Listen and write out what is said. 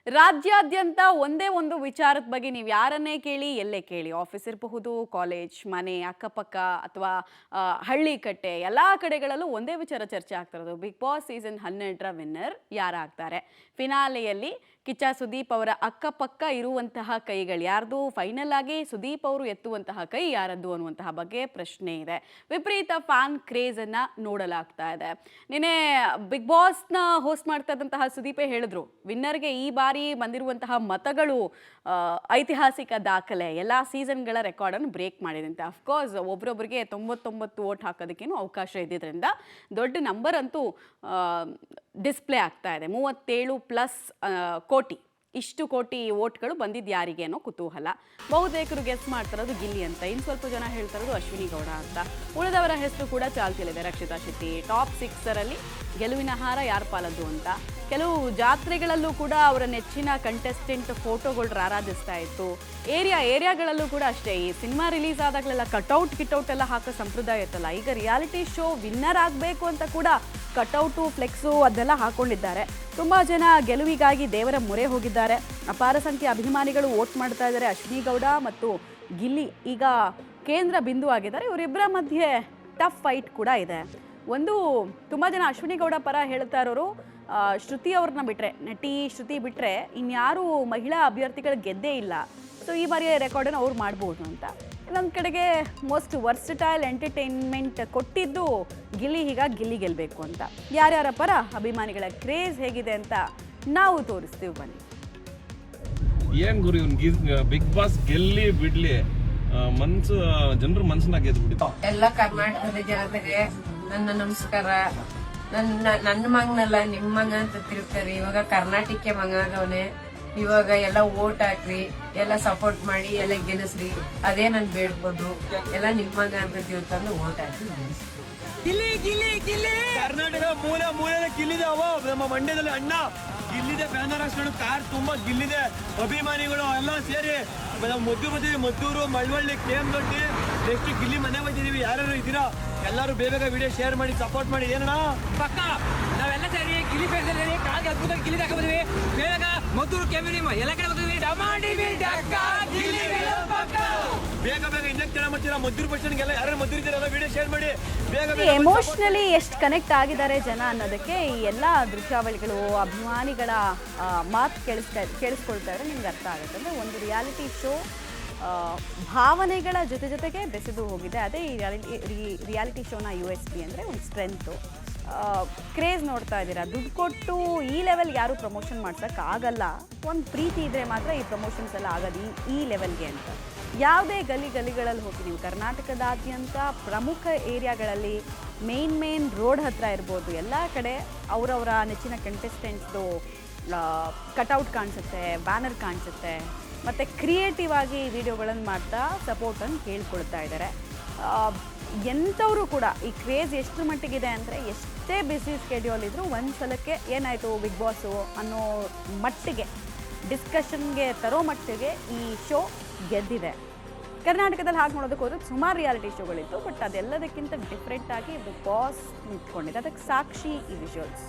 ರಾಜ್ಯಾದ್ಯಂತ ಒಂದೇ ಒಂದು ವಿಚಾರದ ಬಗ್ಗೆ ನೀವು ಯಾರನ್ನೇ ಕೇಳಿ ಎಲ್ಲೇ ಕೇಳಿ ಆಫೀಸ್ ಇರಬಹುದು ಕಾಲೇಜ್ ಮನೆ ಅಕ್ಕಪಕ್ಕ ಅಥವಾ ಹಳ್ಳಿ ಕಟ್ಟೆ ಎಲ್ಲ ಕಡೆಗಳಲ್ಲೂ ಒಂದೇ ವಿಚಾರ ಚರ್ಚೆ ಆಗ್ತಿರೋದು ಬಿಗ್ ಬಾಸ್ ಸೀಸನ್ 12ರ ವಿನ್ನರ್ ಯಾರಾಗ್ತಾರೆ ಫಿನಾಲೆಯಲ್ಲಿ ಕಿಚ್ಚ ಸುದೀಪ್ ಅವರ ಅಕ್ಕಪಕ್ಕ ಇರುವಂತಹ ಕೈಗಳು ಯಾರ್ದು ಫೈನಲ್ ಆಗಿ ಸುದೀಪ್ ಅವರು ಎತ್ತುವಂತಹ ಕೈ ಯಾರದ್ದು ಅನ್ನುವಂತಹ ಬಗ್ಗೆ ಪ್ರಶ್ನೆ ಇದೆ ವಿಪರೀತ ಫ್ಯಾನ್ ಕ್ರೇಜ್ ಅನ್ನ ನೋಡಲಾಗ್ತಾ ಇದೆ ನಿನ್ನೆ ಬಿಗ್ ಬಾಸ್ನ ಹೋಸ್ಟ್ ಮಾಡ್ತಾ ಇದ್ದಂತಹ ಸುದೀಪೇ ಹೇಳಿದ್ರು ವಿನ್ನರ್ಗೆ ಈ ಬಾರಿ ಬಂದಿರುವಂತಹ ಮತಗಳು ಐತಿಹಾಸಿಕ ದಾಖಲೆ ಎಲ್ಲ ಸೀಸನ್ಗಳ ರೆಕಾರ್ಡನ್ನು ಬ್ರೇಕ್ ಮಾಡಿದೆ ಅಂತ ಅಫ್ಕೋರ್ಸ್ ಒಬ್ರೊಬ್ರಿಗೆ 99 ವೋಟ್ ಹಾಕೋದಕ್ಕೇನು ಅವಕಾಶ ಇದ್ದಿದ್ದರಿಂದ ದೊಡ್ಡ ನಂಬರ್ ಅಂತೂ ಡಿಸ್ಪ್ಲೇ ಆಗ್ತಾ ಇದೆ 37+ ಕೋಟಿ ಇಷ್ಟು ಕೋಟಿ ವೋಟ್ಗಳು ಬಂದಿದ್ದು ಯಾರಿಗೆ ಅನ್ನೋ ಕುತೂಹಲ ಬಹುತೇಕರು ಗೆಸ್ ಮಾಡ್ತಿರೋದು ಗಿಲ್ಲಿ ಅಂತ ಇನ್ನು ಸ್ವಲ್ಪ ಜನ ಹೇಳ್ತಾ ಇರೋದು ಅಶ್ವಿನಿ ಗೌಡ ಅಂತ ಉಳಿದವರ ಹೆಸರು ಕೂಡ ಚಾಲ್ತಿಯಲ್ಲಿದೆ ರಕ್ಷಿತಾ ಶೆಟ್ಟಿ ಟಾಪ್ 6ರಲ್ಲಿ ಗೆಲುವಿನ ಹಾರ ಯಾರ ಪಾಲದ್ದು ಅಂತ ಕೆಲವು ಜಾತ್ರೆಗಳಲ್ಲೂ ಕೂಡ ಅವರ ನೆಚ್ಚಿನ ಕಂಟೆಸ್ಟೆಂಟ್ ಫೋಟೋಗಳು ರಾರಾಜಿಸ್ತಾ ಇತ್ತು ಏರಿಯಾಗಳಲ್ಲೂ ಕೂಡ ಅಷ್ಟೇ ಈ ಸಿನಿಮಾ ರಿಲೀಸ್ ಆದಾಗಲೆಲ್ಲ ಕಿಟೌಟ್ ಎಲ್ಲ ಹಾಕೋ ಸಂಪ್ರದಾಯ ಇತ್ತಲ್ಲ ಈಗ ರಿಯಾಲಿಟಿ ಶೋ ವಿನ್ನರ್ ಆಗಬೇಕು ಅಂತ ಕೂಡ ಕಟೌಟು ಫ್ಲೆಕ್ಸು ಅದೆಲ್ಲ ಹಾಕೊಂಡಿದ್ದಾರೆ ತುಂಬ ಜನ ಗೆಲುವಿಗಾಗಿ ದೇವರ ಮೊರೆ ಹೋಗಿದ್ದಾರೆ ಅಪಾರ ಸಂಖ್ಯೆ ಅಭಿಮಾನಿಗಳು ವೋಟ್ ಮಾಡ್ತಾ ಇದ್ದಾರೆ ಅಶ್ವಿನಿ ಗೌಡ ಮತ್ತು ಗಿಲ್ಲಿ ಈಗ ಕೇಂದ್ರ ಬಿಂದು ಆಗಿದ್ದಾರೆ ಇವರಿಬ್ಬರ ಮಧ್ಯೆ ಟಫ್ ಫೈಟ್ ಕೂಡ ಇದೆ ಒಂದು ತುಂಬ ಜನ ಅಶ್ವಿನಿ ಗೌಡ ಪರ ಹೇಳ್ತಾ ಇರೋರು ಶ್ರುತಿ ಅವ್ರನ್ನ ಬಿಟ್ಟರೆ ನಟಿ ಶ್ರುತಿ ಬಿಟ್ಟರೆ ಇನ್ಯಾರೂ ಮಹಿಳಾ ಅಭ್ಯರ್ಥಿಗಳು ಗೆದ್ದೇ ಇಲ್ಲ ಸೊ ಈ ಬಾರಿಯ ರೆಕಾರ್ಡನ್ನು ಅವ್ರು ಮಾಡ್ಬೋದು ಅಂತ ಇನ್ನೊಂದು ಕಡೆಗೆ ಮೋಸ್ಟ್ ವರ್ಸಟೈಲ್ ಎಂಟರ್ಟೈನ್ಮೆಂಟ್ ಕೊಟ್ಟಿದ್ದು ಗಿಲ್ಲಿ ಹೀಗಾಗಿ ಗಿಲ್ಲಿ ಗೆಲ್ಲಬೇಕು ಅಂತ ಯಾರ್ಯಾರ ಪರ ಅಭಿಮಾನಿಗಳ ಕ್ರೇಜ್ ಹೇಗಿದೆ ಅಂತ ನಾವು ತೋರಿಸ್ತೀವಿ ಬನ್ನಿ ಏನ್ ಗುರು ಬಿಗ್ ಬಾಸ್ ಗೆಲ್ಲಿ ಬಿಡ್ಲಿ ಮನ್ಸು ಜನರ ಮನ್ಸನ್ನ ಗೆದ್ಬಿಟ್ಟು ಎಲ್ಲ ಕರ್ನಾಟಕದ ಜನತೆಗೆ ನನ್ನ ನಮಸ್ಕಾರ ನನ್ನ ಮಗನಲ್ಲ ನಿಮ್ಮ ಮಗ ಅಂತ ತಿರುಗ್ತಾರೆ ಇವಾಗ ಕರ್ನಾಟಕಕ್ಕೆ ಮಗ ಆಗವನೆ ಇವಾಗ ಎಲ್ಲ ಓಟ್ ಹಾಕ್ರಿ ಎಲ್ಲ ಸಪೋರ್ಟ್ ಮಾಡಿ ಎಲ್ಲ ಗೆಲ್ಲಿಸ್ರಿ ಅದೇ ನನ್ ಬೇಡ್ಕೊಂಡು ಎಲ್ಲ ನಿಮ್ಮ ಮಗ ಅಂತ ತಿಳ್ಕೊಂಡು ಓಟ್ ಹಾಕಿ ಗಿಲ್ಲಿ ಗಿಲ್ಲಿ ಗಿಲ್ಲಿ ಕರ್ನಾಟಕ ಮೂಲೆ ಗಿಲ್ಲಿದೆ ಅವ ನಮ್ಮ ಮಂಡ್ಯದಲ್ಲಿ ಅಣ್ಣ ಗಿಲ್ಲಿದೆ ಫ್ಯಾನ್ ಕಾರ್ ತುಂಬಾ ಗಿಲ್ಲಿದೆ ಅಭಿಮಾನಿಗಳು ಎಲ್ಲ ಸೇರಿ ಮದ್ದೂರು ಮಳವಳ್ಳಿ KM ದೊಡ್ಡಿ ನೆಕ್ಸ್ಟ್ ಗಿಲ್ಲಿ ಮನೆ ಬಂದಿದೀವಿ ಯಾರು ಇದ್ದೀರಾ ಎಲ್ಲರೂ ಬೇಗ ವಿಡಿಯೋ ಶೇರ್ ಮಾಡಿ ಸಪೋರ್ಟ್ ಮಾಡಿ ಏನಣ್ಣ ಪಕ್ಕ ನಾವೆಲ್ಲ ಸೇರಿ ಗಿಲ್ಲಿ ಫೇಸಲ್ಲಿ ಕಾಗೆ ಅದ್ಭುತ ಗಿಲ್ಲಿ ತಕ ಬಂದ್ವಿ ಬೇಗ ಮದ್ದೂರು KM ಎಲ್ಲ ಕಡೆ ಬಂದ್ವಿ ಬೇಗ ಇಂಜೆಕ್ಟ್ ಮಾಡ್ತೀರಾ ಮದ್ದೂರು ಬಸ್ಟೆಂಡ್ಗೆಲ್ಲ ಯಾರು ಮದ್ದೂರು ಇದ್ದೀರಲ್ಲ ವಿಡಿಯೋ ಶೇರ್ ಮಾಡಿ ಬೇಗ ಎಮೋಷನಲಿ ಎಷ್ಟು ಕನೆಕ್ಟ್ ಆಗಿದ್ದಾರೆ ಜನ ಅನ್ನೋದಕ್ಕೆ ಈ ಎಲ್ಲ ದೃಶ್ಯಾವಳಿಗಳು ಅಭಿಮಾನಿಗಳ ಮಾತು ಕೇಳಿಸ್ಕೊಳ್ತಾ ಇದ್ರೆ ನಿಮ್ಗೆ ಅರ್ಥ ಆಗುತ್ತೆ ಅಂದರೆ ಒಂದು ರಿಯಾಲಿಟಿ ಶೋ ಭಾವನೆಗಳ ಜೊತೆಗೆ ಬೆಸೆದು ಹೋಗಿದೆ ಅದೇ ಈ ರಿಯಾಲಿಟಿ ಶೋನ USP ಅಂದರೆ ಒಂದು ಸ್ಟ್ರೆಂತು ಕ್ರೇಜ್ ನೋಡ್ತಾ ಇದ್ದೀರಾ ದುಡ್ಡು ಕೊಟ್ಟು ಈ ಲೆವೆಲ್ ಯಾರು ಪ್ರಮೋಷನ್ ಮಾಡ್ಸೋಕ್ಕಾಗಲ್ಲ ಒಂದು ಪ್ರೀತಿ ಇದ್ದರೆ ಮಾತ್ರ ಈ ಪ್ರಮೋಷನ್ಸ್ ಎಲ್ಲ ಆಗೋದು ಈ ಲೆವೆಲ್ಗೆ ಅಂತ ಯಾವುದೇ ಗಲ್ಲಿಗಳಲ್ಲಿ ಹೋಗಿ ನೀವು ಕರ್ನಾಟಕದಾದ್ಯಂತ ಪ್ರಮುಖ ಏರಿಯಾಗಳಲ್ಲಿ ಮೇನ್ ರೋಡ್ ಹತ್ರ ಇರ್ಬೋದು ಎಲ್ಲ ಕಡೆ ಅವರವರ ನೆಚ್ಚಿನ ಕಂಟೆಸ್ಟೆಂಟ್ಸ್ದು ಕಟೌಟ್ ಕಾಣಿಸುತ್ತೆ ಬ್ಯಾನರ್ ಕಾಣಿಸುತ್ತೆ ಮತ್ತು ಕ್ರಿಯೇಟಿವ್ ಆಗಿ ವಿಡಿಯೋಗಳನ್ನು ಮಾಡ್ತಾ ಸಪೋರ್ಟನ್ನು ಕೇಳ್ಕೊಳ್ತಾ ಇದ್ದಾರೆ ಎಂಥವರು ಕೂಡ ಈ ಕ್ರೇಜ್ ಎಷ್ಟು ಮಟ್ಟಿಗಿದೆ ಅಂದರೆ ಎಷ್ಟೇ ಬ್ಯುಸಿ ಸ್ಕೆಡ್ಯೂಲ್ ಇದ್ದರೂ ಒಂದು ಸಲಕ್ಕೆ ಏನಾಯಿತು ಬಿಗ್ ಬಾಸು ಅನ್ನೋ ಮಟ್ಟಿಗೆ ಡಿಸ್ಕಷನ್ಗೆ ತರೋ ಮಟ್ಟಿಗೆ ಈ ಶೋ ಗೆದ್ದಿದೆ ಕರ್ನಾಟಕದಲ್ಲಿ ಹಾಗೆ ನೋಡೋದಕ್ಕೆ ಹೋದ್ರೆ ಸುಮಾರು ರಿಯಾಲಿಟಿ ಶೋಗಳಿತ್ತು ಬಟ್ ಅದೆಲ್ಲದಕ್ಕಿಂತ ಡಿಫ್ರೆಂಟಾಗಿ ಬಿಗ್ ಬಾಸ್ ನಿಂತ್ಕೊಂಡಿದೆ ಅದಕ್ಕೆ ಸಾಕ್ಷಿ ಈ ವಿಜುವಲ್ಸ್